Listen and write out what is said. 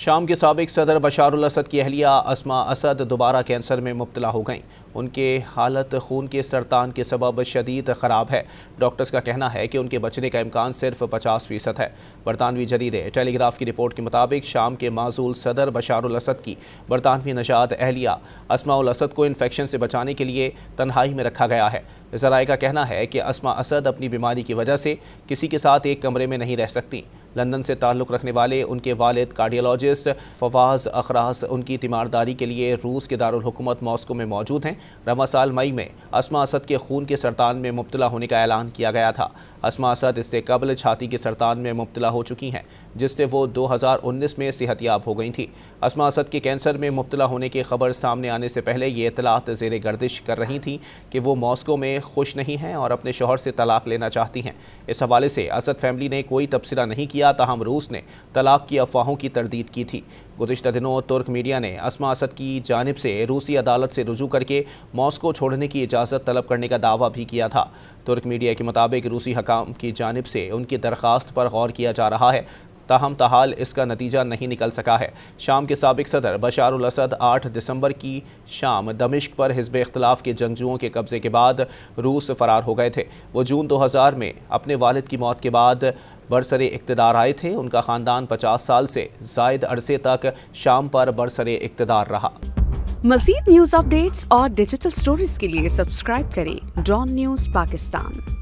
शाम के साबिक सदर बशारुल असद की अहलिया अस्मा असद दोबारा कैंसर में मुब्तला हो गईं। उनके हालत खून के सरतान के सबब शदीद ख़राब है। डॉक्टर्स का कहना है कि उनके बचने का इम्कान सिर्फ 50% है। बरतानवी जरीदे टेलीग्राफ की रिपोर्ट के मुताबिक शाम के माजूल सदर बशारुल असद की बरतानवी नजात अहलिया अस्माउल असद को इन्फेक्शन से बचाने के लिए तन्हाई में रखा गया है। ज़राए का कहना है कि अस्मा असद अपनी बीमारी की वजह से किसी के साथ एक कमरे में नहीं रह सकती। लंदन से ताल्लुक़ रखने वाले उनके वालिद कार्डियोलॉजिस्ट फवाज अखरास उनकी तीमारदारी के लिए रूस के दारुल हुकूमत मॉस्को में मौजूद हैं। रवा साल मई में अस्मा असद के खून के सरतान में मुब्तला होने का ऐलान किया गया था। अस्मा असद इससे कबल छाती के सरतान में मुब्तला हो चुकी हैं, जिससे वो 2019 में सेहतियाब हो गई थी। अस्मा असद के कैंसर में मुब्तला होने की खबर सामने आने से पहले ये इतलात ज़ेर गर्दिश कर रही थी कि वो मॉस्को में खुश नहीं हैं और अपने शौहर से तलाक लेना चाहती हैं। इस हवाले से असद फैमिली ने कोई तबसरा नहीं किया, ताहम रूस ने तलाक की अफवाहों की तरदीद की थी। गुज़िश्ता दिनों तुर्क मीडिया ने अस्मा असद की जानिब से रूसी अदालत से रुजू करके मॉस्को छोड़ने की इजाज़त तलब करने का दावा भी किया था। तुर्क मीडिया के मुताबिक रूसी हकाम की जानिब से उनकी दरख्वास्त पर गौर किया जा रहा है, ताहम ताहाल इसका नतीजा नहीं निकल सका है। शाम के साबिक सदर बशारुल असद 8 दिसंबर की शाम दमिश्क पर हिज़्ब इख्तिलाफ के जंगजुओं के कब्ज़े के बाद रूस फरार हो गए थे। वो जून 2000 में अपने वालिद की मौत के बाद बरसरे इक़्तिदार आए थे। उनका ख़ानदान 50 साल से ज़ायद अरसे तक शाम पर बरसरे इक़्तिदार रहा। मज़ीद न्यूज़ अपडेट्स और डिजिटल स्टोरीज के लिए सब्सक्राइब करें डॉन न्यूज़ पाकिस्तान।